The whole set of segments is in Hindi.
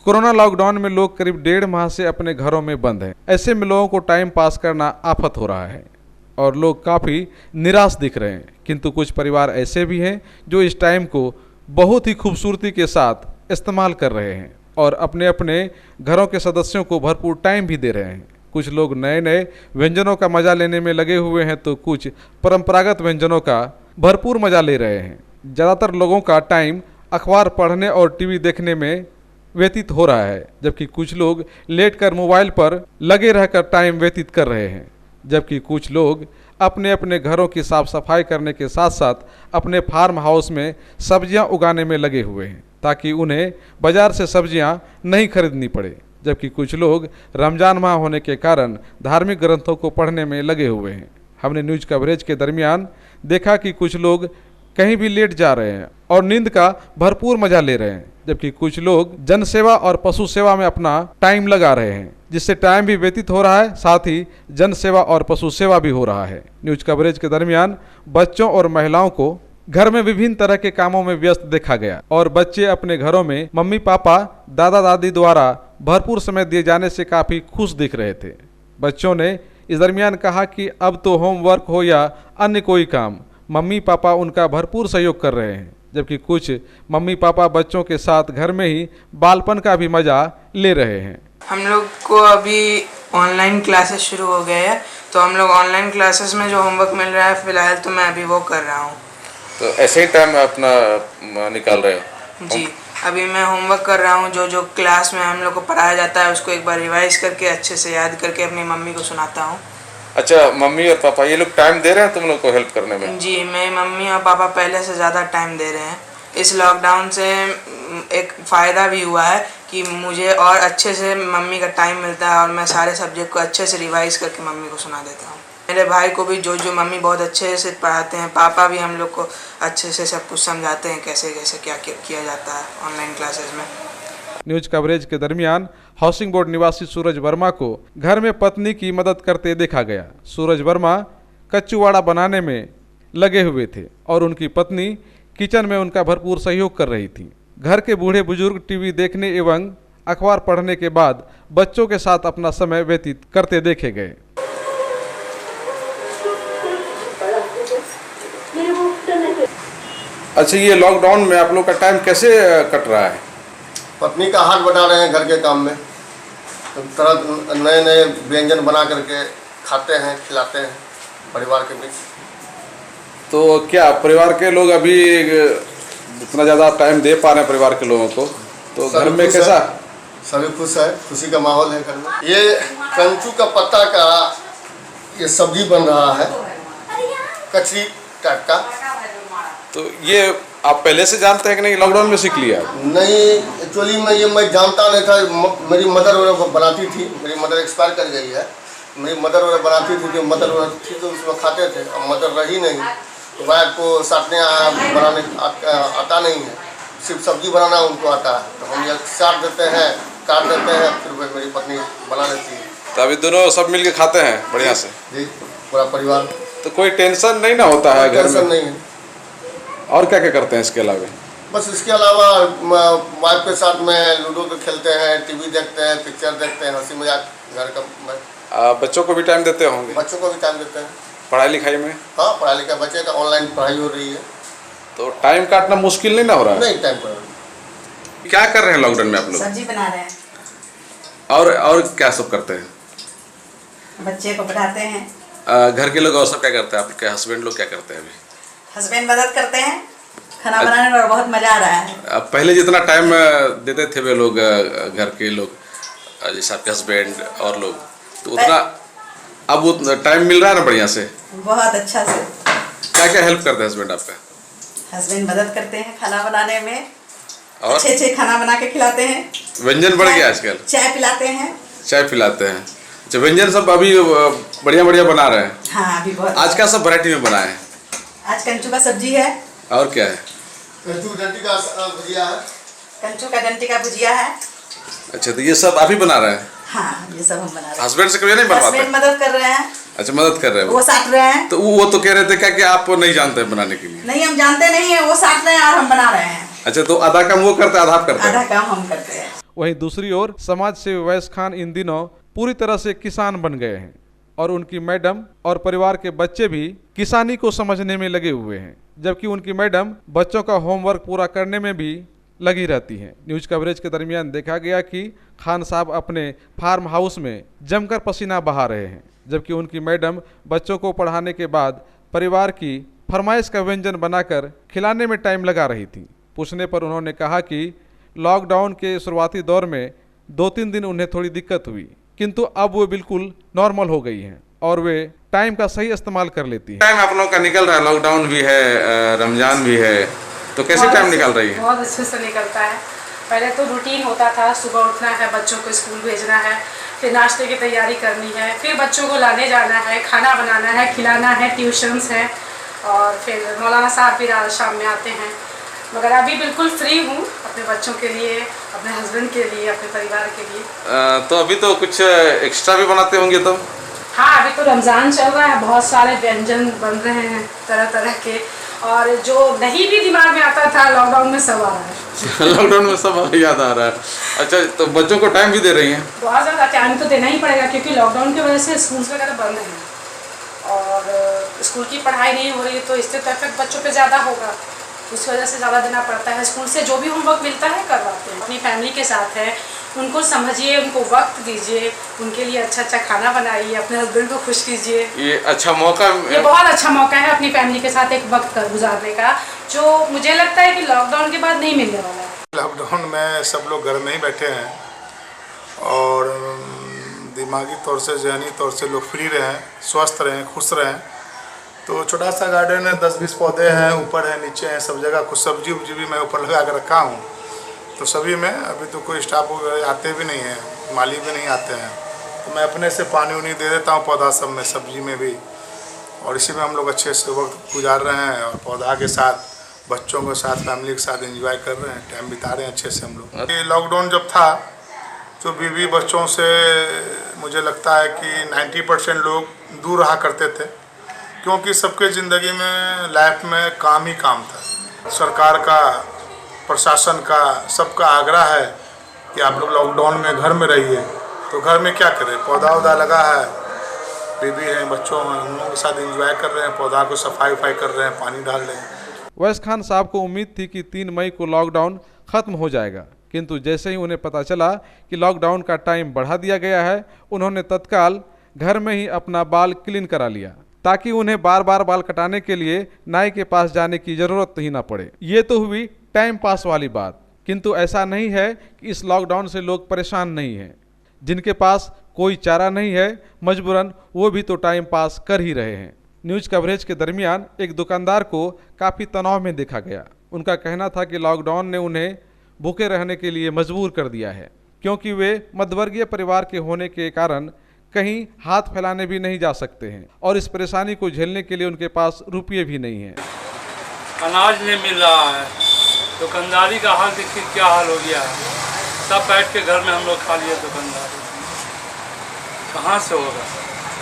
कोरोना लॉकडाउन में लोग करीब 1.5 माह से अपने घरों में बंद हैं। ऐसे में लोगों को टाइम पास करना आफत हो रहा है और लोग काफ़ी निराश दिख रहे हैं। किंतु कुछ परिवार ऐसे भी हैं जो इस टाइम को बहुत ही खूबसूरती के साथ इस्तेमाल कर रहे हैं और अपने अपने घरों के सदस्यों को भरपूर टाइम भी दे रहे हैं। कुछ लोग नए नए व्यंजनों का मज़ा लेने में लगे हुए हैं तो कुछ परंपरागत व्यंजनों का भरपूर मज़ा ले रहे हैं। ज़्यादातर लोगों का टाइम अखबार पढ़ने और टीवी देखने में व्यतीत हो रहा है, जबकि कुछ लोग लेटकर मोबाइल पर लगे रहकर टाइम व्यतीत कर रहे हैं। जबकि कुछ लोग अपने अपने घरों की साफ सफाई करने के साथ साथ अपने फार्म हाउस में सब्जियां उगाने में लगे हुए हैं ताकि उन्हें बाजार से सब्जियां नहीं खरीदनी पड़े। जबकि कुछ लोग रमजान माह होने के कारण धार्मिक ग्रंथों को पढ़ने में लगे हुए हैं। हमने न्यूज़ कवरेज के दरमियान देखा कि कुछ लोग कहीं भी लेट जा रहे हैं और नींद का भरपूर मजा ले रहे हैं, जबकि कुछ लोग जनसेवा और पशु सेवा में अपना टाइम लगा रहे हैं, जिससे टाइम भी व्यतीत हो रहा है, साथ ही जनसेवा और पशु सेवा भी हो रहा है। न्यूज़ कवरेज के दरमियान बच्चों और महिलाओं को घर में विभिन्न तरह के कामों में व्यस्त देखा गया और बच्चे अपने घरों में मम्मी पापा दादा दादी द्वारा भरपूर समय दिए जाने से काफ़ी खुश दिख रहे थे। बच्चों ने इस दरमियान कहा कि अब तो होमवर्क हो या अन्य कोई काम, मम्मी पापा उनका भरपूर सहयोग कर रहे हैं। जबकि कुछ मम्मी पापा बच्चों के साथ घर में ही बालपन का भी मजा ले रहे हैं। हम लोग को अभी ऑनलाइन क्लासेस शुरू हो गए हैं, तो हम लोग ऑनलाइन क्लासेस में जो होमवर्क मिल रहा है फिलहाल तो मैं अभी वो कर रहा हूँ। तो ऐसे ही टाइम अपना निकाल रहे हो? जी, अभी मैं होमवर्क कर रहा हूँ। जो जो क्लास में हम लोग को पढ़ाया जाता है उसको एक बार रिवाइज करके अच्छे से याद करके अपनी मम्मी को सुनाता हूँ। अच्छा, मम्मी और पापा ये लोग टाइम दे रहे हैं तुम लोग को हेल्प करने में? जी, मेरी मम्मी और पापा पहले से ज़्यादा टाइम दे रहे हैं। इस लॉकडाउन से एक फ़ायदा भी हुआ है कि मुझे और अच्छे से मम्मी का टाइम मिलता है और मैं सारे सब्जेक्ट को अच्छे से रिवाइज करके मम्मी को सुना देता हूँ। मेरे भाई को भी जो मम्मी बहुत अच्छे से पढ़ाते हैं, पापा भी हम लोग को अच्छे से सब कुछ समझाते हैं कैसे कैसे क्या किया जाता है ऑनलाइन क्लासेस में। न्यूज़ कवरेज के दरमियान हाउसिंग बोर्ड निवासी सूरज वर्मा को घर में पत्नी की मदद करते देखा गया। सूरज वर्मा कच्चूवाड़ा बनाने में लगे हुए थे और उनकी पत्नी किचन में उनका भरपूर सहयोग कर रही थी। घर के बूढ़े बुजुर्ग टीवी देखने एवं अखबार पढ़ने के बाद बच्चों के साथ अपना समय व्यतीत करते देखे गए। अच्छा, ये लॉकडाउन में आप लोग का टाइम कैसे कट रहा है? पत्नी का हाथ बटा रहे हैं घर के काम में, तो तरह नए नए व्यंजन बना करके खाते हैं, खिलाते हैं परिवार के बीच। तो क्या परिवार के लोग अभी इतना ज़्यादा टाइम दे पा रहे हैं परिवार के लोगों को? तो घर में कैसा? सभी खुश है, खुशी का माहौल है घर में। ये कंचू का पत्ता का ये सब्जी बन रहा है, कचरी टाइप का। तो ये आप पहले से जानते हैं कि नहीं, लॉकडाउन में सीख लिया? नहीं, एक्चुअली मैं जानता नहीं था। मेरी मदर वगैरह बनाती थी, मेरी मदर एक्सपायर कर गई है। मेरी मदर वगैरह बनाती थी, जो मदर वगैरह थी तो उसमें खाते थे। अब मदर रही नहीं, वाइफ को साटने बनाने आता नहीं है, सिर्फ सब्जी बनाना उनको आता है। तो हम ये साट देते हैं, काट देते हैं, फिर वह मेरी पत्नी बना लेती है। तो अभी दोनों सब मिल के खाते हैं बढ़िया से? जी, पूरा परिवार। तो कोई टेंशन नहीं ना होता है घर में? टेंशन नहीं है। और क्या क्या करते हैं इसके अलावा? बस इसके अलावा वाइफ के साथ में लूडो तो खेलते हैं, टीवी देखते हैं, पिक्चर देखते हैं, हंसी मजाक घर का। बच्चों को भी टाइम देते होंगे? बच्चों को भी टाइम देते हैं। पढ़ाई लिखाई में? हाँ, पढ़ाई लिखाई, बच्चे का ऑनलाइन पढ़ाई हो रही है। तो टाइम काटना मुश्किल नहीं ना हो रहा है? नहीं, टाइम पर। क्या कर रहे हैं लॉकडाउन में आप लोग? सब्जी बना रहे हैं। और क्या सब करते हैं? बच्चे को पढ़ाते हैं। घर के लोग और सब क्या करते हैं? आपके हस्बैंड लोग क्या करते हैं अभी? हस्बैंड मदद करते हैं खाना बनाने में और बहुत मज़ा आ रहा है। पहले जितना टाइम देते थे वे लोग, घर के लोग जैसे आपके हस्बैंड और लोग, तो उतना अब वो टाइम मिल रहा है ना बढ़िया से? बहुत अच्छा से। क्या क्या हेल्प करते हैं हस्बैंड आपका? हस्बैंड मदद करते हैं खाना बनाने में, और अच्छे अच्छे खाना बना के खिलाते हैं। व्यंजन बढ़ गया आजकल? चाय पिलाते हैं। चाय पिलाते हैं। अच्छा, व्यंजन सब अभी बढ़िया बढ़िया बना रहे हैं? हाँ, अभी बहुत। आज क्या सब वैरायटी में बनाए हैं? आज कंचू का सब्जी है। और क्या है? कंचू डंटी का भुजिया है। कंचू का डंटी का भुजिया है। अच्छा, तो ये सब आप ही बना रहे हैं? हाँ, ये सब हम बना रहे हैं। हस्बैंड से कभी नहीं बनवाते? हस्बैंड मदद कर रहे हैं। अच्छा, मदद कर रहे हैं वो साट रहे हैं। तो वो तो कह रहे थे क्या कि आप नहीं जानते हैं बनाने के लिए? नहीं, हम जानते नहीं है, वो साट रहे हैं और हम बना रहे हैं। अच्छा, तो आधा काम वो करते हैं, आधा आप करते हैं? आधा काम हम करते हैं। वहीं दूसरी ओर समाज सेवी वैस खान इन दिनों पूरी तरह से किसान बन गए हैं और उनकी मैडम और परिवार के बच्चे भी किसानी को समझने में लगे हुए हैं, जबकि उनकी मैडम बच्चों का होमवर्क पूरा करने में भी लगी रहती हैं। न्यूज कवरेज के दरमियान देखा गया कि खान साहब अपने फार्म हाउस में जमकर पसीना बहा रहे हैं, जबकि उनकी मैडम बच्चों को पढ़ाने के बाद परिवार की फरमाइश का व्यंजन बनाकर खिलाने में टाइम लगा रही थी। पूछने पर उन्होंने कहा कि लॉकडाउन के शुरुआती दौर में 2-3 दिन उन्हें थोड़ी दिक्कत हुई, किंतु अब वो बिल्कुल नॉर्मल हो गई हैं और वे टाइम का सही इस्तेमाल कर लेती हैं। टाइम आप लोगों का निकल रहा है, लॉकडाउन भी है, रमजान भी है, तो कैसे टाइम निकल रही है? बहुत अच्छे से निकलता है। पहले तो रूटीन होता था, सुबह उठना है, बच्चों को स्कूल भेजना है, फिर नाश्ते की तैयारी करनी है, फिर बच्चों को लाने जाना है, खाना बनाना है, खिलाना है, ट्यूशन्स हैं और फिर मौलाना साहब भी शाम में आते हैं। मगर अभी बिल्कुल फ्री हूँ अपने बच्चों के लिए, अपने हस्बैंड के लिए, अपने परिवार के लिए। तो अभी तो कुछ एक्स्ट्रा भी बनाते होंगे तो? हाँ, अभी तो रमज़ान चल रहा है, बहुत सारे व्यंजन बन रहे हैं तरह तरह के, और जो नहीं भी दिमाग में आता था लॉकडाउन में सब आ रहा है। लॉकडाउन में सब याद आ रहा है। अच्छा, तो बच्चों को टाइम भी दे रही हैं? बहुत ज़्यादा टाइम तो देना ही पड़ेगा, क्योंकि लॉकडाउन की वजह से स्कूल्स वगैरह बंद हैं और स्कूल की पढ़ाई नहीं हो रही, तो इससे तो इफेक्ट बच्चों पे ज़्यादा होगा। उस वजह से ज़्यादा देना पड़ता है। स्कूल से जो भी होमवर्क मिलता है करवाते हैं। अपनी फैमिली के साथ है, उनको समझिए, उनको वक्त दीजिए, उनके लिए अच्छा अच्छा खाना बनाइए, अपने हस्बैंड को खुश कीजिए। ये अच्छा मौका, ये बहुत अच्छा मौका है अपनी फैमिली के साथ एक वक्त गुजारने का, जो मुझे लगता है कि लॉकडाउन के बाद नहीं मिलने वाला है। लॉकडाउन में सब लोग घर में ही बैठे हैं और दिमागी तौर से, जहनी तौर से लोग फ्री रहें, स्वस्थ रहें, खुश रहें। तो छोटा सा गार्डन है, 10-20 पौधे हैं, ऊपर है, नीचे हैं, सब जगह। कुछ सब्जी उब्जी भी मैं ऊपर लगा कर रखा हूँ। तो सभी में अभी तो कोई स्टाफ आते भी नहीं है, माली भी नहीं आते हैं, तो मैं अपने से पानी उनी दे देता हूँ पौधा सब में, सब्जी में भी, और इसी में हम लोग अच्छे से वक्त गुजार रहे हैं और पौधा के साथ, बच्चों के साथ, फैमिली के साथ एंजॉय कर रहे हैं, टाइम बिता रहे हैं अच्छे से हम लोग। ये लॉकडाउन जब था तो बीवी बच्चों से मुझे लगता है कि 90% लोग दूर रहा करते थे, क्योंकि सबके ज़िंदगी में, लाइफ में काम ही काम था। सरकार का, प्रशासन का, सबका आग्रह है कि आप लोग लॉकडाउन में घर में रहिए। तो घर में क्या करें, पौधा वौधा लगा है, बीवी हैं, बच्चों हैं, उन लोगों के साथ एंजॉय कर रहे हैं, पौधा को सफाई वफाई कर रहे हैं, पानी डाल रहे हैं। वैस खान साहब को उम्मीद थी कि 3 मई को लॉकडाउन खत्म हो जाएगा, किंतु जैसे ही उन्हें पता चला कि लॉकडाउन का टाइम बढ़ा दिया गया है, उन्होंने तत्काल घर में ही अपना बाल क्लीन करा लिया, ताकि उन्हें बार बार बाल कटाने के लिए नाई के पास जाने की जरूरत ही ना पड़े। ये तो हुई टाइम पास वाली बात, किंतु ऐसा नहीं है कि इस लॉकडाउन से लोग परेशान नहीं हैं। जिनके पास कोई चारा नहीं है, मजबूरन वो भी तो टाइम पास कर ही रहे हैं। न्यूज कवरेज के दरमियान एक दुकानदार को काफ़ी तनाव में देखा गया। उनका कहना था कि लॉकडाउन ने उन्हें भूखे रहने के लिए मजबूर कर दिया है, क्योंकि वे मध्यवर्गीय परिवार के होने के कारण कहीं हाथ फैलाने भी नहीं जा सकते हैं और इस परेशानी को झेलने के लिए उनके पास रुपये भी नहीं हैं। अनाज नहीं मिल रहा है, दुकानदारी का हाल देखिए क्या हाल हो गया है। सब बैठ के घर में हम लोग खा लिए, दुकानदारी कहाँ से होगा?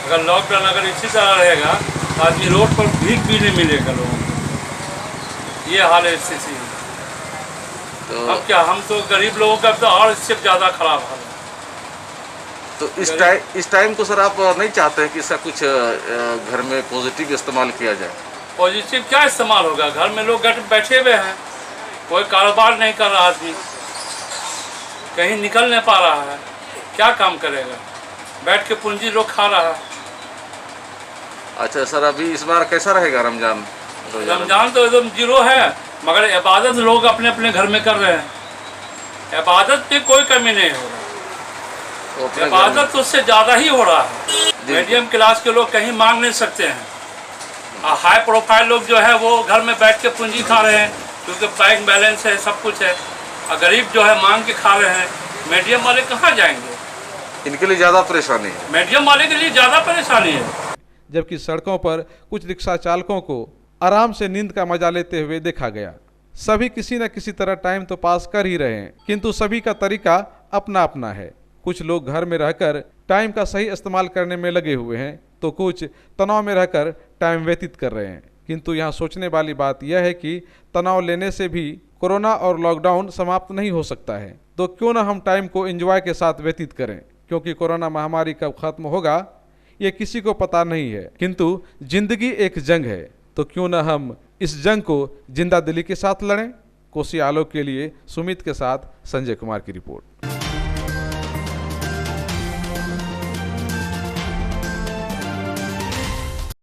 अगर लॉकडाउन अगर इसी तरह रहेगा तो आदमी रोड पर भीख भी नहीं मिलेगा लोगों को। ये हाल है स्थिति। तो अब क्या, हम तो गरीब लोगों का तो और इससे ज़्यादा खराब हाल है। तो इस टाइम को सर आप नहीं चाहते हैं कि इसका कुछ घर में पॉजिटिव इस्तेमाल किया जाए? पॉजिटिव क्या इस्तेमाल होगा? घर में लोग बैठे हुए हैं, कोई कारोबार नहीं कर रहा, आदमी कहीं निकल नहीं पा रहा है, क्या काम करेगा? बैठ के पूंजी लोग खा रहा है। अच्छा सर, अभी इस बार कैसा रहेगा रमजान? रमजान तो एकदम जीरो है, मगर इबादत लोग अपने अपने घर में कर रहे हैं। इबादत पे कोई कमी नहीं हो रहा, इबादत तो उससे ज़्यादा ही हो रहा है। मीडियम क्लास के लोग कहीं मांग नहीं सकते हैं, और हाई प्रोफाइल लोग जो है वो घर में बैठ के पूंजी खा रहे हैं, क्योंकि बैंक बैलेंस है, सब कुछ है। और गरीब जो है मांग के खा रहे हैं। मीडियम वाले कहाँ जाएंगे? इनके लिए ज़्यादा परेशानी है, मीडियम वाले के लिए ज़्यादा परेशानी है। जबकि सड़कों पर कुछ रिक्शा चालकों को आराम से नींद का मजा लेते हुए देखा गया। सभी किसी न किसी तरह टाइम तो पास कर ही रहे हैं, किंतु सभी का तरीका अपना अपना है। कुछ लोग घर में रहकर टाइम का सही इस्तेमाल करने में लगे हुए हैं, तो कुछ तनाव में रहकर टाइम व्यतीत कर रहे हैं। किंतु यहाँ सोचने वाली बात यह है कि तनाव लेने से भी कोरोना और लॉकडाउन समाप्त नहीं हो सकता है, तो क्यों ना हम टाइम को एंजॉय के साथ व्यतीत करें, क्योंकि कोरोना महामारी कब खत्म होगा ये किसी को पता नहीं है, किंतु जिंदगी एक जंग है, तो क्यों ना हम इस जंग को जिंदा दिली के साथ लड़ें। कोसी आलोक के लिए सुमित के साथ संजय कुमार की रिपोर्ट।